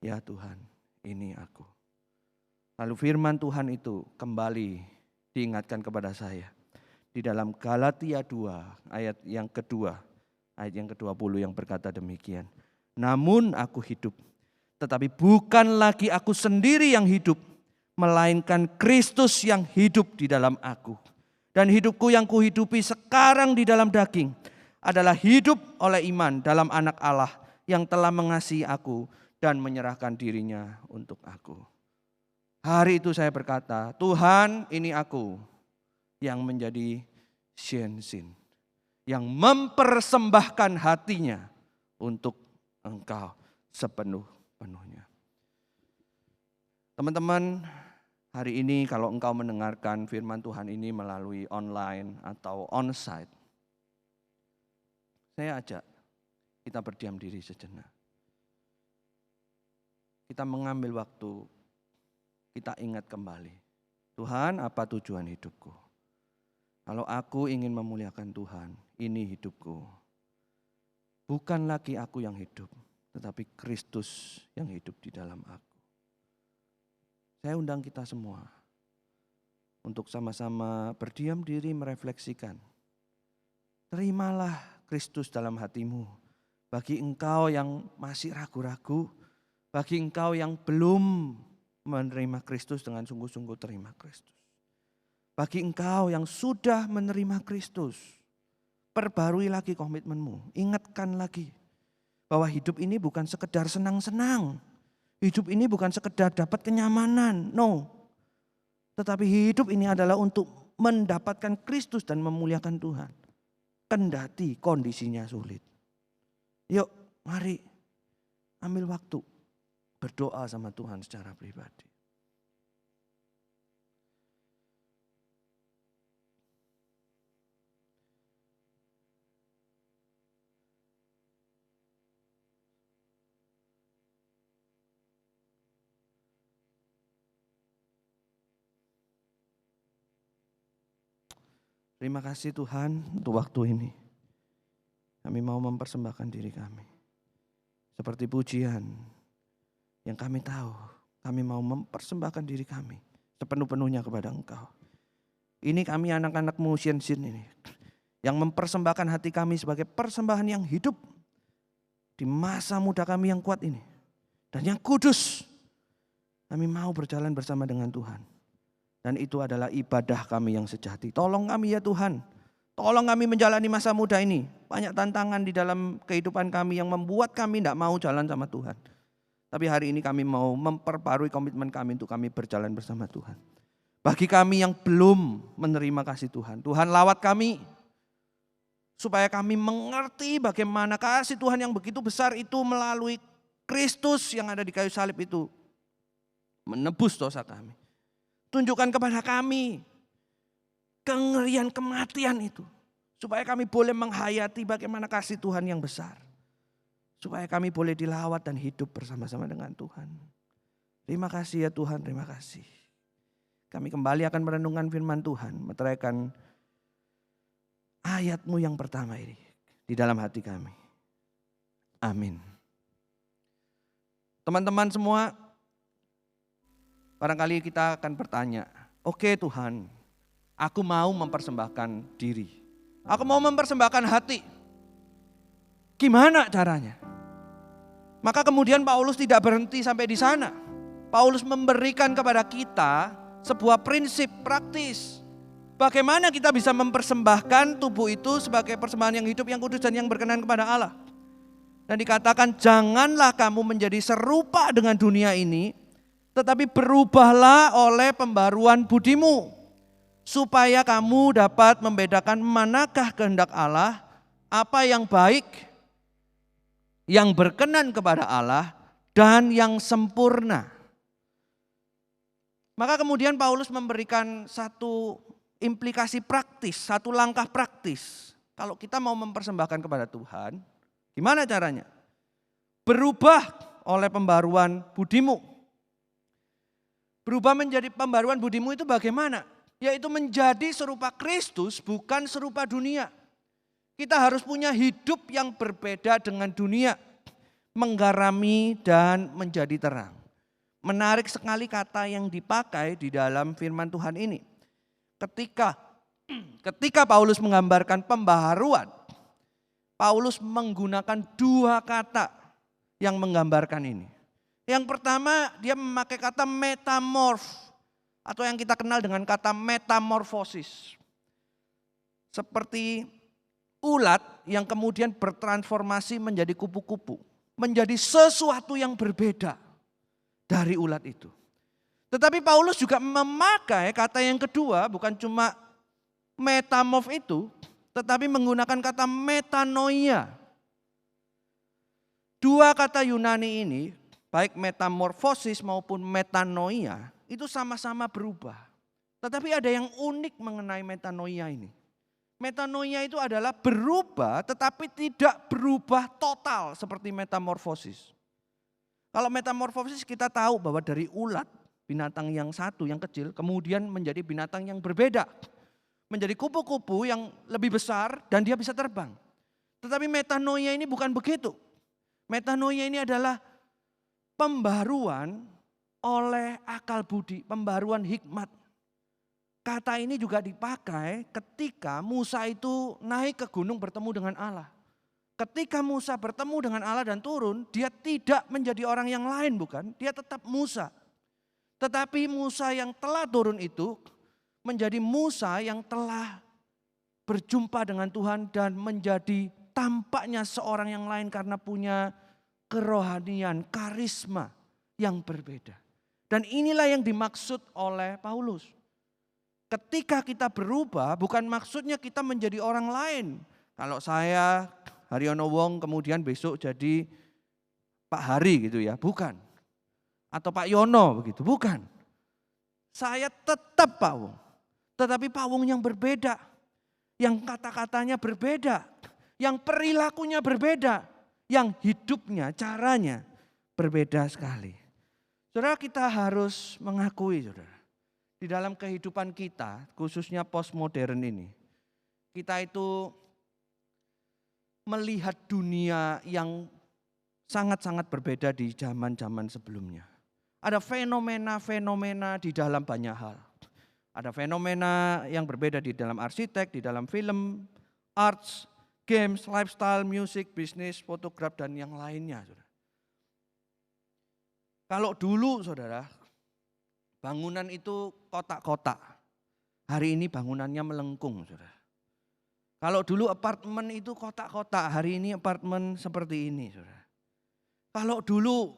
ya Tuhan, ini aku. Lalu firman Tuhan itu kembali diingatkan kepada saya. Di dalam Galatia 2 ayat yang kedua, ayat yang ke-20 yang berkata demikian. Namun aku hidup, tetapi bukan lagi aku sendiri yang hidup, melainkan Kristus yang hidup di dalam aku. Dan hidupku yang kuhidupi sekarang di dalam daging adalah hidup oleh iman dalam anak Allah yang telah mengasihi aku dan menyerahkan dirinya untuk aku. Hari itu saya berkata, Tuhan ini aku yang menjadi Shenzhen, yang mempersembahkan hatinya untuk Engkau sepenuh-penuhnya. Teman-teman, hari ini kalau engkau mendengarkan firman Tuhan ini melalui online atau onsite, saya ajak kita berdiam diri sejenak. Kita mengambil waktu, kita ingat kembali, Tuhan, apa tujuan hidupku? Kalau aku ingin memuliakan Tuhan, ini hidupku. Bukan lagi aku yang hidup, tetapi Kristus yang hidup di dalam aku. Saya undang kita semua untuk sama-sama berdiam diri merefleksikan. Terimalah Kristus dalam hatimu. Bagi engkau yang masih ragu-ragu, bagi engkau yang belum menerima Kristus dengan sungguh-sungguh terima Kristus. Bagi engkau yang sudah menerima Kristus, perbarui lagi komitmenmu. Ingatkan lagi bahwa hidup ini bukan sekedar senang-senang. Hidup ini bukan sekedar dapat kenyamanan. No. Tetapi hidup ini adalah untuk mendapatkan Kristus dan memuliakan Tuhan. Kendati kondisinya sulit. Yuk, mari ambil waktu berdoa sama Tuhan secara pribadi. Terima kasih Tuhan untuk waktu ini. Kami mau mempersembahkan diri kami. Seperti pujian yang kami tahu, kami mau mempersembahkan diri kami sepenuh-penuhnya kepada Engkau. Ini kami anak-anak musician ini yang mempersembahkan hati kami sebagai persembahan yang hidup di masa muda kami yang kuat ini. Dan yang kudus. Kami mau berjalan bersama dengan Tuhan. Dan itu adalah ibadah kami yang sejati. Tolong kami ya Tuhan. Tolong kami menjalani masa muda ini. Banyak tantangan di dalam kehidupan kami yang membuat kami tidak mau jalan sama Tuhan. Tapi hari ini kami mau memperbarui komitmen kami untuk kami berjalan bersama Tuhan. Bagi kami yang belum menerima kasih Tuhan. Tuhan lawat kami. Supaya kami mengerti bagaimana kasih Tuhan yang begitu besar itu melalui Kristus yang ada di kayu salib itu. Menebus dosa kami. Tunjukkan kepada kami kengerian kematian itu. Supaya kami boleh menghayati bagaimana kasih Tuhan yang besar. Supaya kami boleh dilawat dan hidup bersama-sama dengan Tuhan. Terima kasih ya Tuhan, terima kasih. Kami kembali akan merenungkan firman Tuhan. Meteraikan ayat-Mu yang pertama ini di dalam hati kami. Amin. Teman-teman semua, barangkali kita akan bertanya, oke Tuhan, aku mau mempersembahkan diri. Aku mau mempersembahkan hati. Gimana caranya? Maka kemudian Paulus tidak berhenti sampai di sana. Paulus memberikan kepada kita sebuah prinsip praktis. Bagaimana kita bisa mempersembahkan tubuh itu sebagai persembahan yang hidup, yang kudus dan yang berkenan kepada Allah. Dan dikatakan janganlah kamu menjadi serupa dengan dunia ini, tetapi berubahlah oleh pembaruan budimu, supaya kamu dapat membedakan manakah kehendak Allah, apa yang baik, yang berkenan kepada Allah, dan yang sempurna. Maka kemudian Paulus memberikan satu implikasi praktis, satu langkah praktis. Kalau kita mau mempersembahkan kepada Tuhan, gimana caranya? Berubah oleh pembaruan budimu. Berubah menjadi pembaruan budimu itu bagaimana? Yaitu menjadi serupa Kristus, bukan serupa dunia. Kita harus punya hidup yang berbeda dengan dunia. Menggarami dan menjadi terang. Menarik sekali kata yang dipakai di dalam firman Tuhan ini. Ketika Paulus menggambarkan pembaharuan, Paulus menggunakan dua kata yang menggambarkan ini. Yang pertama, dia memakai kata metamorf, atau yang kita kenal dengan kata metamorfosis. Seperti ulat yang kemudian bertransformasi menjadi kupu-kupu. Menjadi sesuatu yang berbeda dari ulat itu. Tetapi Paulus juga memakai kata yang kedua, bukan cuma metamorf itu, tetapi menggunakan kata metanoia. Dua kata Yunani ini, baik metamorfosis maupun metanoia, itu sama-sama berubah. Tetapi ada yang unik mengenai metanoia ini. Metanoia itu adalah berubah tetapi tidak berubah total seperti metamorfosis. Kalau metamorfosis kita tahu bahwa dari ulat, binatang yang satu yang kecil, kemudian menjadi binatang yang berbeda. Menjadi kupu-kupu yang lebih besar dan dia bisa terbang. Tetapi metanoia ini bukan begitu. Metanoia ini adalah pembaruan oleh akal budi, pembaruan hikmat. Kata ini juga dipakai ketika Musa itu naik ke gunung bertemu dengan Allah. Ketika Musa bertemu dengan Allah dan turun, dia tidak menjadi orang yang lain bukan, dia tetap Musa. Tetapi Musa yang telah turun itu menjadi Musa yang telah berjumpa dengan Tuhan dan menjadi tampaknya seorang yang lain karena punya kerohanian, karisma yang berbeda. Dan inilah yang dimaksud oleh Paulus. Ketika kita berubah bukan maksudnya kita menjadi orang lain. Kalau saya Haryono Wong kemudian besok jadi Pak Hari gitu ya, bukan. Atau Pak Yono begitu, bukan. Saya tetap Pak Wong, tetapi Pak Wong yang berbeda, yang kata-katanya berbeda, yang perilakunya berbeda, yang hidupnya, caranya berbeda sekali. Saudara, kita harus mengakui, saudara, di dalam kehidupan kita, khususnya postmodern ini, kita itu melihat dunia yang sangat-sangat berbeda di zaman-zaman sebelumnya. Ada fenomena-fenomena di dalam banyak hal. Ada fenomena yang berbeda di dalam arsitek, di dalam film, arts, games, lifestyle, musik, bisnis, fotografi, dan yang lainnya. Saudara. Kalau dulu saudara, bangunan itu kotak-kotak. Hari ini bangunannya melengkung. Saudara. Kalau dulu apartemen itu kotak-kotak, hari ini apartemen seperti ini. Saudara. Kalau dulu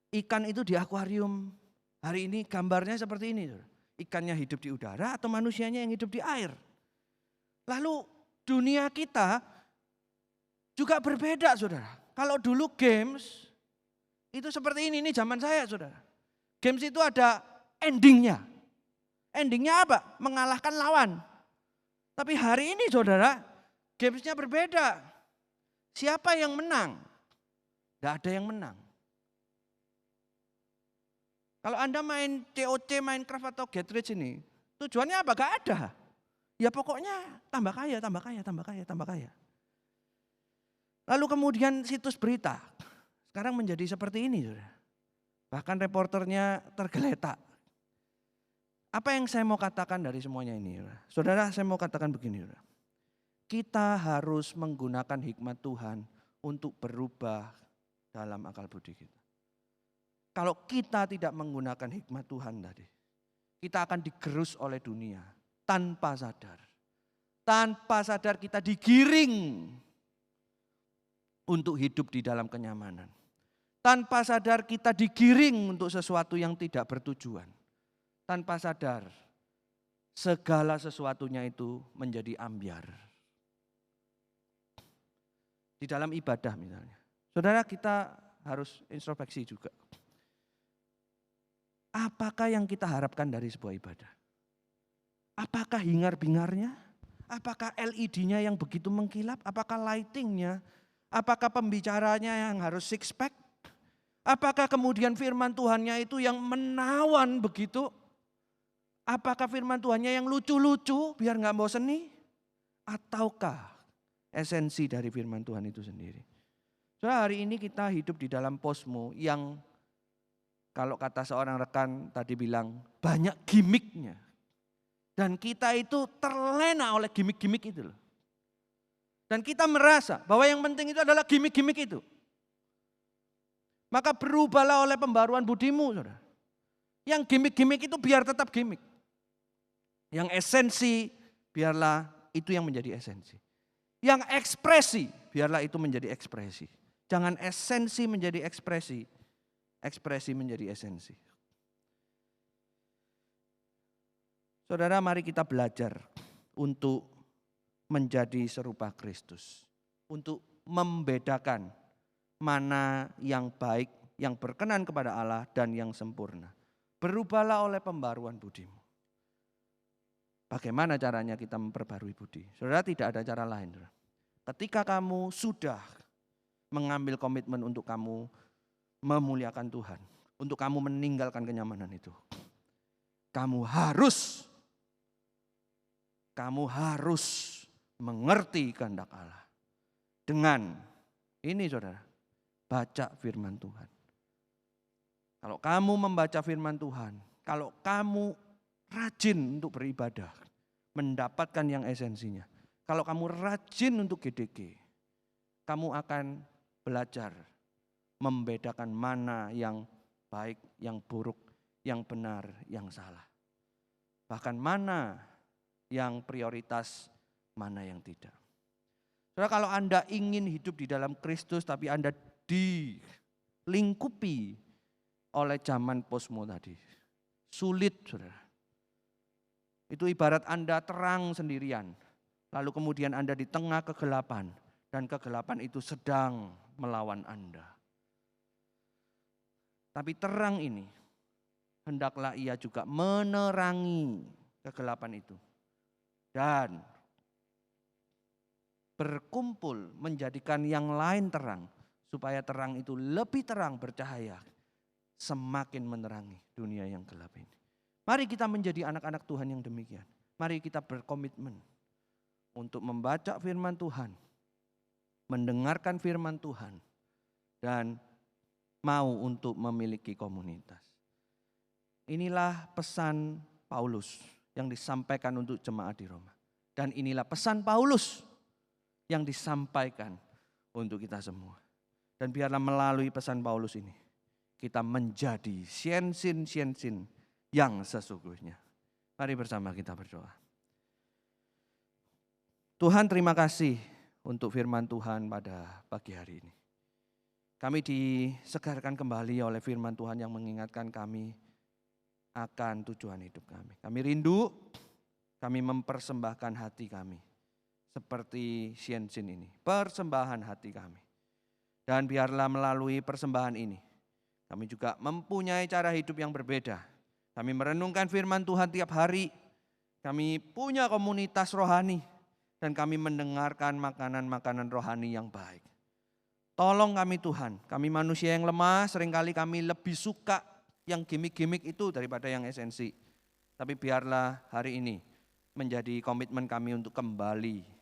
ikan itu di akuarium, hari ini gambarnya seperti ini. Saudara. Ikannya hidup di udara atau manusianya yang hidup di air. Lalu dunia kita juga berbeda saudara. Kalau dulu games itu seperti ini zaman saya saudara. Games itu ada endingnya. Endingnya apa? Mengalahkan lawan. Tapi hari ini saudara, gamesnya berbeda. Siapa yang menang? Tidak ada yang menang. Kalau Anda main COC, Minecraft atau Get Rich ini, tujuannya apa? Gak ada. Ya pokoknya tambah kaya, tambah kaya, tambah kaya, tambah kaya. Lalu kemudian situs berita, sekarang menjadi seperti ini. Saudara. Bahkan reporternya tergeletak. Apa yang saya mau katakan dari semuanya ini? Saudara, saya mau katakan begini. Saudara. Kita harus menggunakan hikmat Tuhan untuk berubah dalam akal budi kita. Kalau kita tidak menggunakan hikmat Tuhan tadi, kita akan digerus oleh dunia tanpa sadar. Tanpa sadar kita digiring untuk hidup di dalam kenyamanan. Tanpa sadar kita digiring untuk sesuatu yang tidak bertujuan. Tanpa sadar segala sesuatunya itu menjadi ambyar. Di dalam ibadah misalnya. Saudara, kita harus introspeksi juga. Apakah yang kita harapkan dari sebuah ibadah? Apakah hingar-bingarnya? Apakah LED-nya yang begitu mengkilap? Apakah lighting-nya? Apakah pembicaranya yang harus six pack? Apakah kemudian firman Tuhannya itu yang menawan begitu? Apakah firman Tuhannya yang lucu-lucu biar gak boseni? Ataukah esensi dari firman Tuhan itu sendiri? Soalnya hari ini kita hidup di dalam posmo yang kalau kata seorang rekan tadi bilang banyak gimmicknya. Dan kita itu terlena oleh gimmick-gimmick itu loh. Dan kita merasa bahwa yang penting itu adalah gimmick-gimmick itu. Maka berubahlah oleh pembaruan budimu, saudara. Yang gimmick-gimmick itu biar tetap gimmick. Yang esensi biarlah itu yang menjadi esensi. Yang ekspresi biarlah itu menjadi ekspresi. Jangan esensi menjadi ekspresi. Ekspresi menjadi esensi. Saudara, mari kita belajar untuk menjadi serupa Kristus. Untuk membedakan mana yang baik, yang berkenan kepada Allah dan yang sempurna. Berubahlah oleh pembaruan budimu. Bagaimana caranya kita memperbarui budi? Saudara, tidak ada cara lain. Ketika kamu sudah mengambil komitmen untuk kamu memuliakan Tuhan, untuk kamu meninggalkan kenyamanan itu, kamu harus mengerti kehendak Allah. Dengan ini saudara, baca firman Tuhan. Kalau kamu membaca firman Tuhan, kalau kamu rajin untuk beribadah, mendapatkan yang esensinya. Kalau kamu rajin untuk GDG, kamu akan belajar membedakan mana yang baik, yang buruk, yang benar, yang salah. Bahkan mana yang prioritas, mana yang tidak. Saudara, kalau Anda ingin hidup di dalam Kristus tapi Anda dilingkupi oleh zaman posmo tadi, sulit, saudara. Itu ibarat Anda terang sendirian, lalu kemudian Anda di tengah kegelapan, dan kegelapan itu sedang melawan Anda. Tapi terang ini, hendaklah ia juga menerangi kegelapan itu. Dan berkumpul menjadikan yang lain terang, supaya terang itu lebih terang bercahaya, semakin menerangi dunia yang gelap ini. Mari kita menjadi anak-anak Tuhan yang demikian. Mari kita berkomitmen untuk membaca firman Tuhan, mendengarkan firman Tuhan, dan mau untuk memiliki komunitas. Inilah pesan Paulus yang disampaikan untuk jemaat di Roma. Dan inilah pesan Paulus yang disampaikan untuk kita semua. Dan biarlah melalui pesan Paulus ini, kita menjadi siensin yang sesungguhnya. Mari bersama kita berdoa. Tuhan, terima kasih untuk firman Tuhan pada pagi hari ini. Kami disegarkan kembali oleh firman Tuhan yang mengingatkan kami akan tujuan hidup kami. Kami rindu, kami mempersembahkan hati kami seperti siensin ini, persembahan hati kami. Dan biarlah melalui persembahan ini, kami juga mempunyai cara hidup yang berbeda. Kami merenungkan firman Tuhan tiap hari, kami punya komunitas rohani, dan kami mendengarkan makanan-makanan rohani yang baik. Tolong kami Tuhan, kami manusia yang lemah, seringkali kami lebih suka yang gimmick-gimmick itu daripada yang esensi. Tapi biarlah hari ini menjadi komitmen kami untuk kembali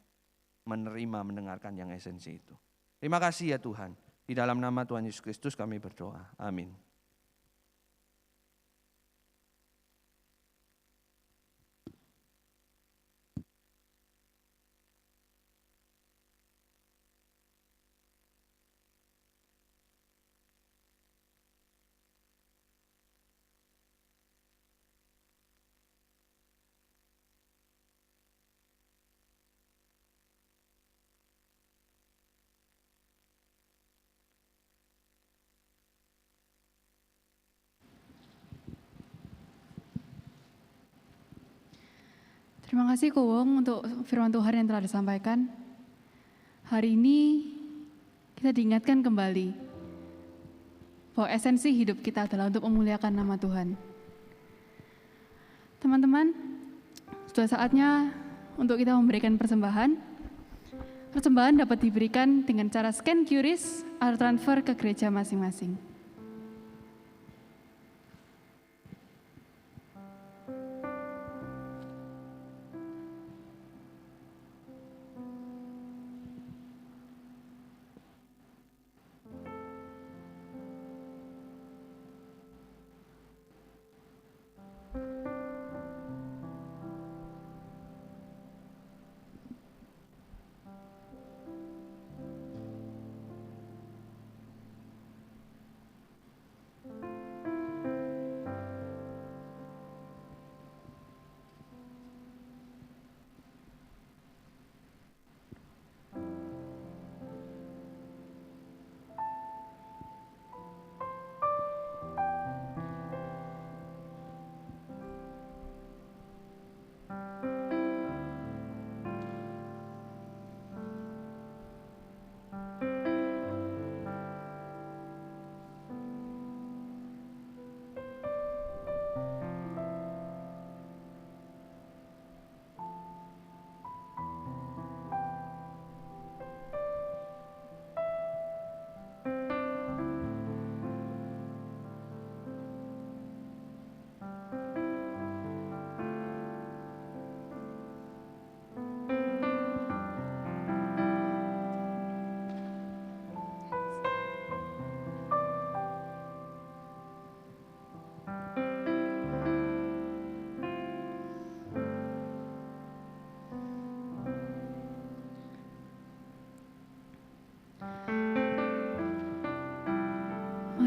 menerima, mendengarkan yang esensi itu. Terima kasih ya Tuhan. Di dalam nama Tuhan Yesus Kristus kami berdoa. Amin. Terima kasih Kuwong untuk firman Tuhan yang telah disampaikan. Hari ini kita diingatkan kembali bahwa esensi hidup kita adalah untuk memuliakan nama Tuhan. Teman-teman, sudah saatnya untuk kita memberikan persembahan. Persembahan dapat diberikan dengan cara scan QRIS atau transfer ke gereja masing-masing.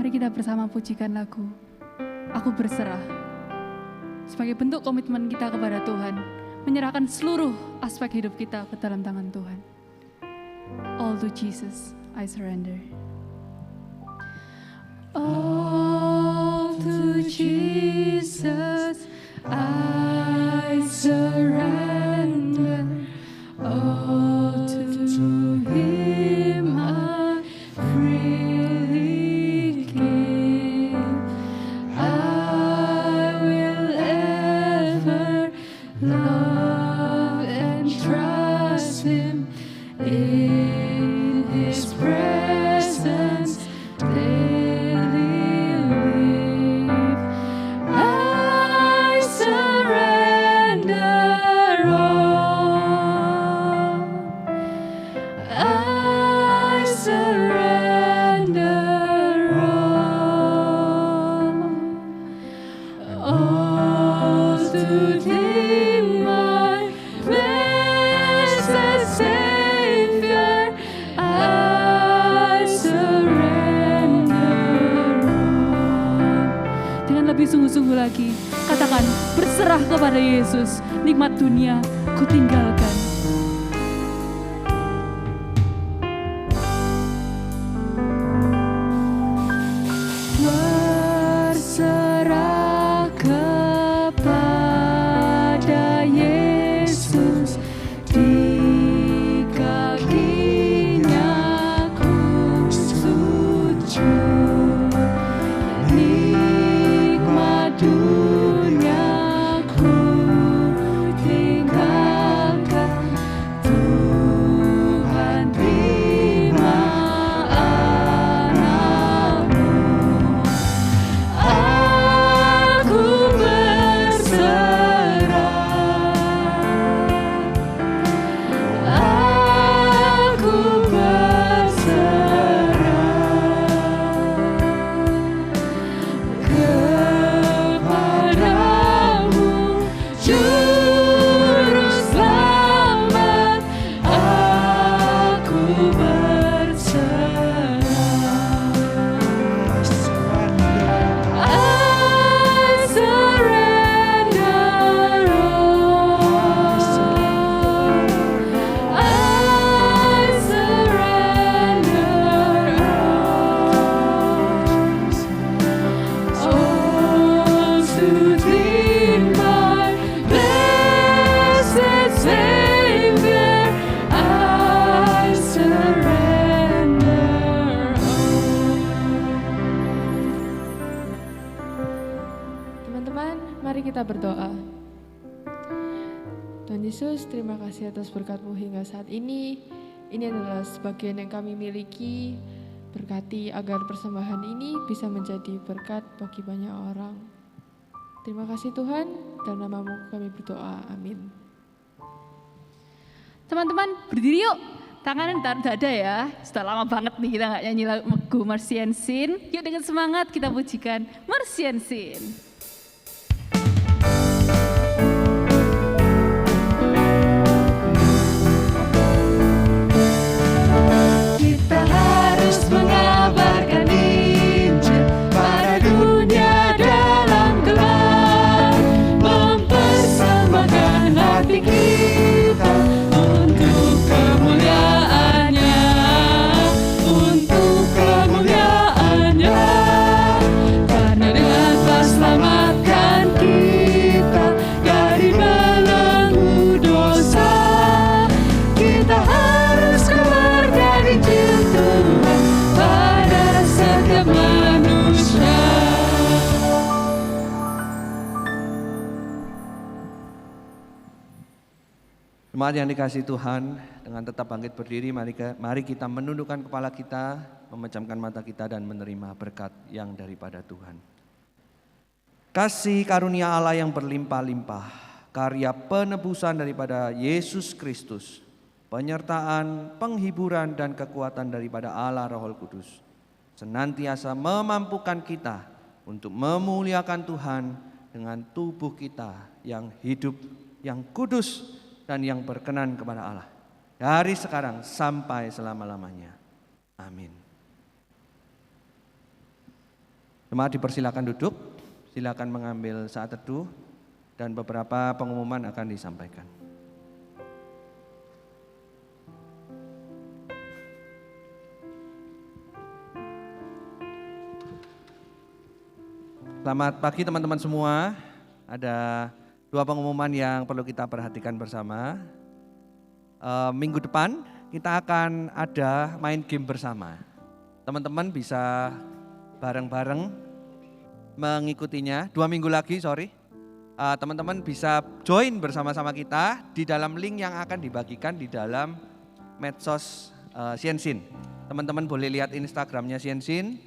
Mari kita bersama pujikan lagu aku berserah. Sebagai bentuk komitmen kita kepada Tuhan, menyerahkan seluruh aspek hidup kita ke dalam tangan Tuhan. All to Jesus, I surrender. All to Jesus I surrender. All to Him I freely give. I will ever love and trust Him in His presence. Sungguh-sungguh lagi, katakan berserah kepada Yesus, nikmat dunia ku tinggalkan. Berserah kepada Yesus, di kakinya ku sujud. Dunia ku tinggalkan, Tuhan terima anakmu. Aku berserah, aku berserah. Juru selamat, aku berserah. I surrender all. I surrender all to Thee, my blessed Savior, I surrender all. Teman-teman, mari kita berdoa. Tuhan Yesus, terima kasih atas berkat-Mu hingga saat ini. Ini adalah sebagian yang kami miliki. Berkati agar persembahan ini bisa menjadi berkat bagi banyak orang. Terima kasih Tuhan, dalam nama-Mu kami berdoa, amin. Teman-teman berdiri yuk, tangannya ditaruh dada ya. Sudah lama banget nih kita gak nyanyi lagu Mercy and Sin. Yuk dengan semangat kita pujikan Mercy and Sin. Kita harus mengabarkan Injil pada dunia dalam gelap, mempersembahkan hati kita untuk kemuliaan-Nya, untuk kemuliaan-Nya. Karena dengan telah selamatkan kita dari belenggu dosa, kita harus keluarkan Injil Tuhan pada setiap manusia. Jemaat yang dikasihi Tuhan, dengan tetap bangkit berdiri, mari kita menundukkan kepala kita, memejamkan mata kita dan menerima berkat yang daripada Tuhan. Kasih karunia Allah yang berlimpah-limpah, karya penebusan daripada Yesus Kristus, penyertaan, penghiburan dan kekuatan daripada Allah Roh Kudus, senantiasa memampukan kita untuk memuliakan Tuhan dengan tubuh kita yang hidup, yang kudus, dan yang berkenan kepada Allah, dari sekarang sampai selama-lamanya. Amin. Jemaat dipersilakan duduk. silakan mengambil saat teduh dan beberapa pengumuman akan disampaikan. Selamat pagi teman-teman semua. Ada 2 pengumuman yang perlu kita perhatikan bersama. Minggu depan kita akan ada main game bersama. Teman-teman bisa bareng-bareng mengikutinya. 2 minggu lagi, teman-teman bisa join bersama-sama kita di dalam link yang akan dibagikan di dalam medsos Siensin. Teman-teman boleh lihat Instagramnya Siensin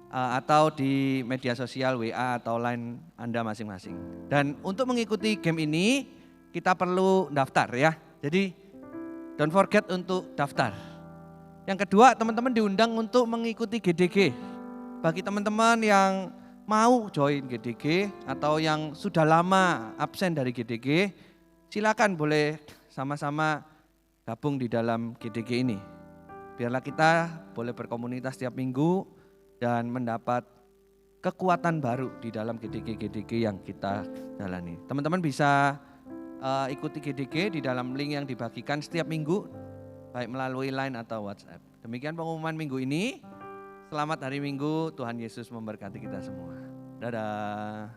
atau di media sosial WA atau Line Anda masing-masing. Dan untuk mengikuti game ini kita perlu daftar ya. Jadi don't forget untuk daftar. Yang kedua, teman-teman diundang untuk mengikuti GDG. Bagi teman-teman yang mau join GDG atau yang sudah lama absen dari GDG, silakan boleh sama-sama gabung di dalam GDG ini. Biarlah kita boleh berkomunitas setiap minggu dan mendapat kekuatan baru di dalam GDG-GDG yang kita jalani. Teman-teman bisa ikuti GDG di dalam link yang dibagikan setiap minggu, baik melalui Line atau WhatsApp. Demikian pengumuman minggu ini. Selamat hari Minggu, Tuhan Yesus memberkati kita semua. Dadah.